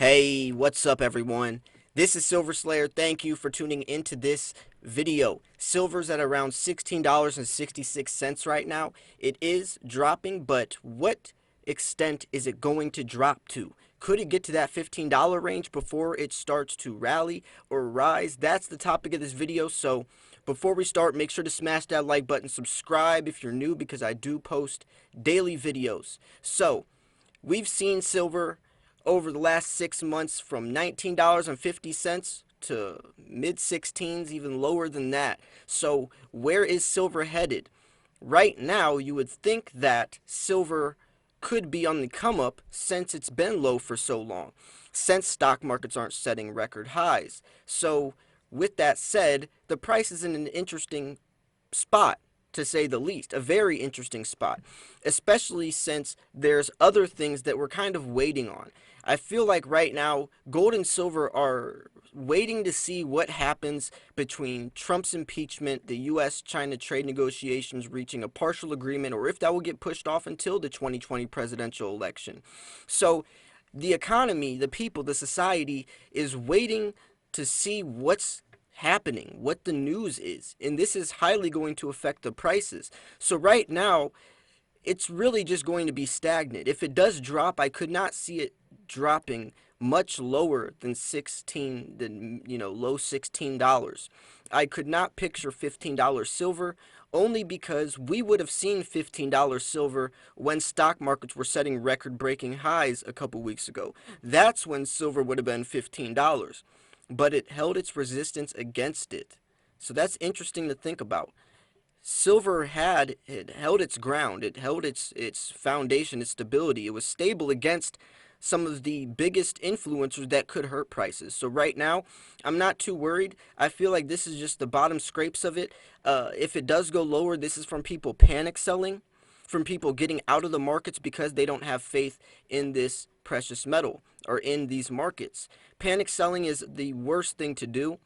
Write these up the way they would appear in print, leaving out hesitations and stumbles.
Hey, what's up everyone? This is Silver Slayer. Thank you for tuning into this video. Silver's at around $16.66 right now. It is dropping, but what extent is it going to drop to? Could it get to that $15 range before it starts to rally or rise? That's the topic of this video. So before we start, make sure to smash that like button, subscribe if you're new because I do post daily videos. So we've seen silver over the last 6 months from $19.50 to mid 16s, even lower than that. So where is silver headed? Right now, you would think that silver could be on the come up since it's been low for so long, since stock markets aren't setting record highs. So with that said, the price is in an interesting spot, to say the least, a very interesting spot, especially since there's other things that we're kind of waiting on. I feel like right now, gold and silver are waiting to see what happens between Trump's impeachment, the US-China trade negotiations reaching a partial agreement, or if that will get pushed off until the 2020 presidential election. So the economy, the people, the society is waiting to see what's happening, what the news is, and this is highly going to affect the prices. So right now, it's really just going to be stagnant. If it does drop, I could not see it dropping much lower than 16, low $16. I could not picture $15 silver, only because we would have seen $15 silver when stock markets were setting record-breaking highs a couple weeks ago. That's when silver would have been $15, but it held its resistance against it. So that's interesting to think about. Silver it held its ground, it held its foundation, its stability. It was stable against some of the biggest influencers that could hurt prices. So right now, I'm not too worried. I feel like this is just the bottom scrapes of it. If it does go lower, this is from people panic selling, from people getting out of the markets because they don't have faith in this precious metal or in these markets. Panic selling is the worst thing to do.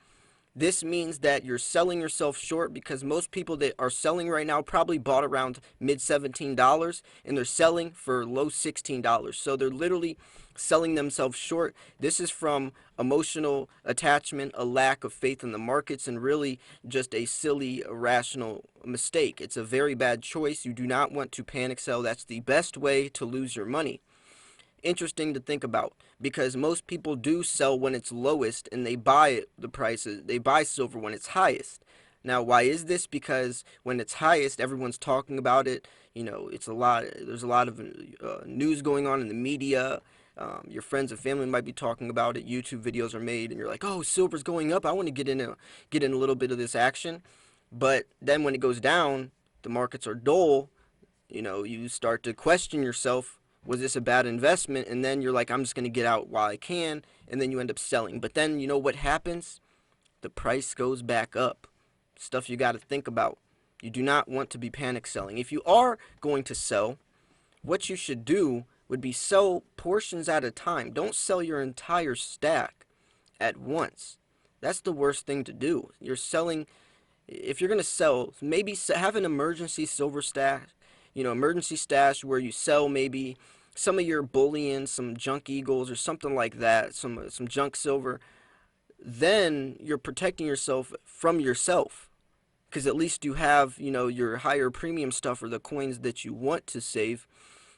This means that you're selling yourself short because most people that are selling right now probably bought around mid $17 and they're selling for low $16. So they're literally selling themselves short. This is from emotional attachment, a lack of faith in the markets, and really just a silly, irrational mistake. It's a very bad choice. You do not want to panic sell. That's the best way to lose your money. Interesting to think about because most people do sell when it's lowest and they buy they buy silver when it's highest. Now, why is this? Because when it's highest, everyone's talking about it. There's a lot of news going on in the media. Your friends and family might be talking about it. YouTube videos are made and you're like, oh, silver's going up. I want to get in a little bit of this action. But then when it goes down, the markets are dull. You start to question yourself, was this a bad investment? And then you're like, I'm just going to get out while I can, and then you end up selling. But then you know what happens? The price goes back up. Stuff you got to think about. You do not want to be panic selling. If you are going to sell, what you should do would be sell portions at a time. Don't sell your entire stack at once. That's the worst thing to do. You're selling, if you're going to sell, maybe have an emergency silver stash. Emergency stash where you sell maybe some of your bullion, some junk eagles or something like that, some junk silver. Then you're protecting yourself from yourself because at least you have, your higher premium stuff or the coins that you want to save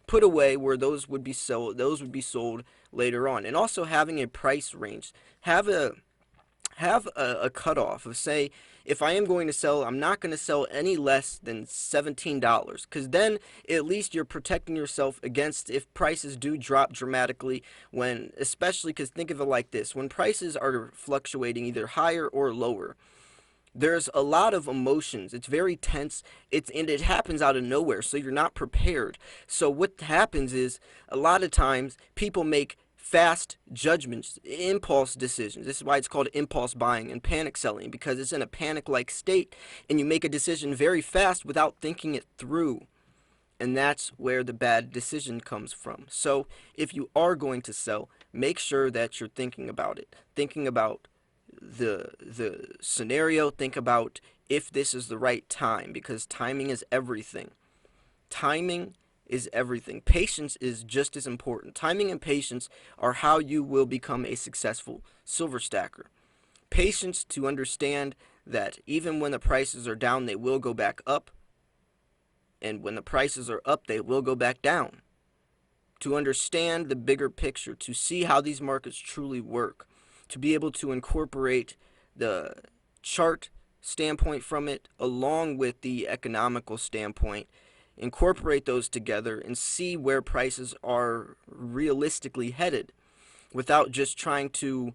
put away where those would be sold later on. And also having a price range. Have a cutoff of, say, if I am going to sell, I'm not going to sell any less than $17 because then at least you're protecting yourself against if prices do drop dramatically, especially because think of it like this, when prices are fluctuating either higher or lower, there's a lot of emotions. It's very tense. And it happens out of nowhere, so you're not prepared. So what happens is a lot of times people make fast judgments, impulse decisions. This is why it's called impulse buying and panic selling, because it's in a panic-like state and you make a decision very fast without thinking it through. And that's where the bad decision comes from. So if you are going to sell, make sure that you're thinking about it. Thinking about the scenario, think about if this is the right time, because timing is everything. Timing is everything. Patience is just as important. Timing and patience are how you will become a successful silver stacker. Patience to understand that even when the prices are down, they will go back up, and when the prices are up, they will go back down. To understand the bigger picture, to see how these markets truly work, to be able to incorporate the chart standpoint from it along with the economical standpoint, incorporate those together and see where prices are realistically headed without just trying to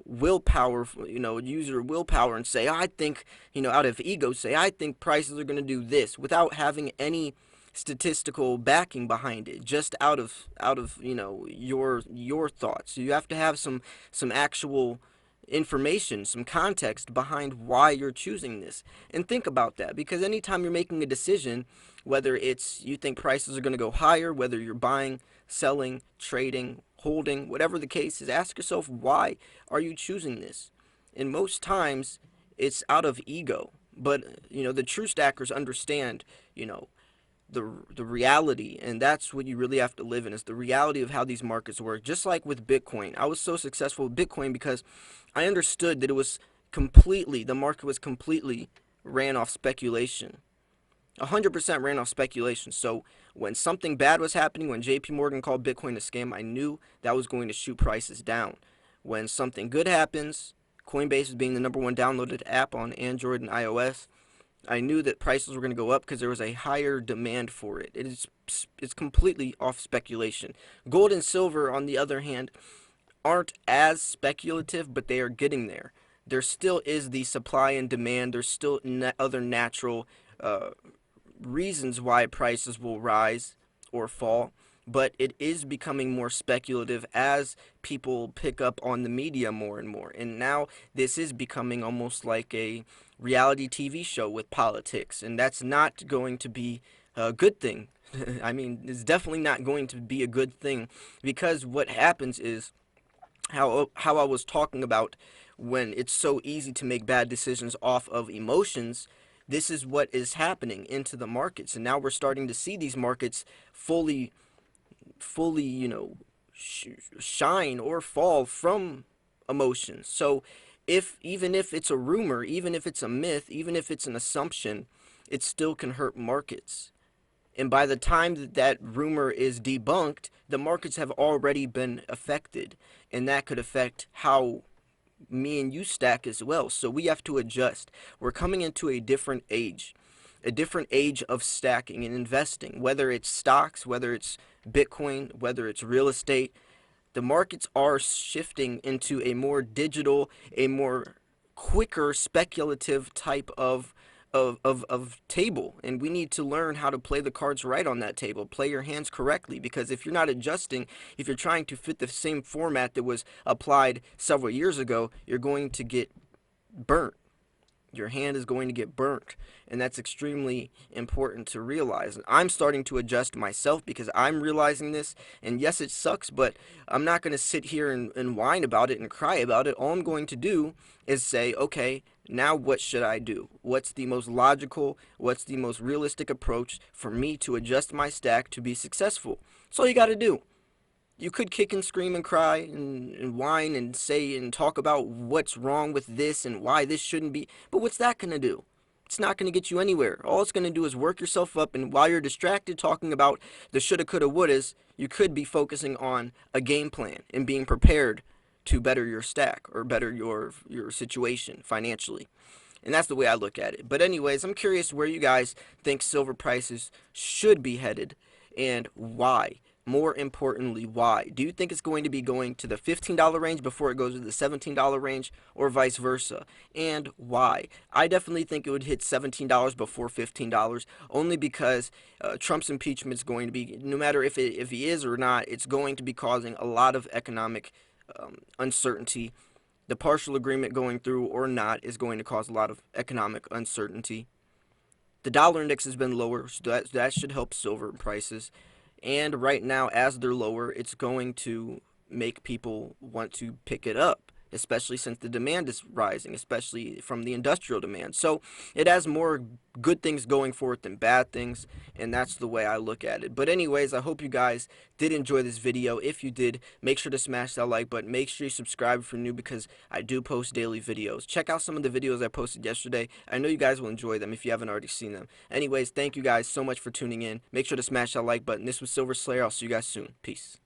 willpower, use your willpower and say, I think, out of ego, say, I think prices are going to do this without having any statistical backing behind it, just out of your thoughts. You have to have some actual information, some context behind why you're choosing this. And think about that, because anytime you're making a decision, whether it's you think prices are going to go higher, whether you're buying, selling, trading, holding, whatever the case is, ask yourself, why are you choosing this? And most times it's out of ego. But the true stackers understand the reality, and that's what you really have to live in, is the reality of how these markets work. Just like with Bitcoin, I was so successful with Bitcoin because I understood that the market was completely ran off speculation. 100% ran off speculation. So when something bad was happening, when JP Morgan called Bitcoin a scam, I knew that was going to shoot prices down. When something good happens, Coinbase is being the #1 downloaded app on Android and iOS, I knew that prices were going to go up because there was a higher demand for it. It's completely off speculation. Gold and silver, on the other hand, aren't as speculative, but they are getting there. There still is the supply and demand. There's still other natural reasons why prices will rise or fall, but it is becoming more speculative as people pick up on the media more and more. And now this is becoming almost like a reality TV show with politics, and that's not going to be a good thing. I mean, it's definitely not going to be a good thing, because what happens is how I was talking about, when it's so easy to make bad decisions off of emotions. This is what is happening into the markets, and now we're starting to see these markets fully shine or fall from emotions. So even if it's a rumor, even if it's a myth, even if it's an assumption, it still can hurt markets. And by the time that rumor is debunked, the markets have already been affected, and that could affect how me and you stack as well. So we have to adjust. We're coming into a different age of stacking and investing, whether it's stocks, whether it's Bitcoin, whether it's real estate. The markets are shifting into a more digital, a more quicker, speculative type of table, and we need to learn how to play the cards right on that table, play your hands correctly, because if you're not adjusting, if you're trying to fit the same format that was applied several years ago, you're going to get burnt. Your hand is going to get burnt, and that's extremely important to realize. And I'm starting to adjust myself because I'm realizing this, and yes, it sucks, but I'm not going to sit here and whine about it and cry about it. All I'm going to do is say, okay, now what should I do? What's the most logical, what's the most realistic approach for me to adjust my stack to be successful? That's all you got to do. You could kick and scream and cry and whine and say and talk about what's wrong with this and why this shouldn't be, but what's that going to do? It's not going to get you anywhere. All it's going to do is work yourself up, and while you're distracted talking about the shoulda, coulda, wouldas, you could be focusing on a game plan and being prepared to better your stack or better your situation financially. And that's the way I look at it. But anyways, I'm curious where you guys think silver prices should be headed and why. More importantly, why? Do you think it's going to be going to the $15 range before it goes to the $17 range, or vice versa? And why? I definitely think it would hit $17 before $15, only because Trump's impeachment is going to be, no matter if he is or not, it's going to be causing a lot of economic uncertainty. The partial agreement going through or not is going to cause a lot of economic uncertainty. The dollar index has been lower, so that should help silver prices. And right now, as they're lower, it's going to make people want to pick it up. especially since the demand is rising, especially from the industrial demand. So it has more good things going for it than bad things, and that's the way I look at it. But anyways, I hope you guys did enjoy this video. If you did, make sure to smash that like button. Make sure you subscribe if you're new, because I do post daily videos. Check out some of the videos I posted yesterday. I know you guys will enjoy them if you haven't already seen them. Anyways, thank you guys so much for tuning in. Make sure to smash that like button. This was Silver Slayer. I'll see you guys soon. Peace.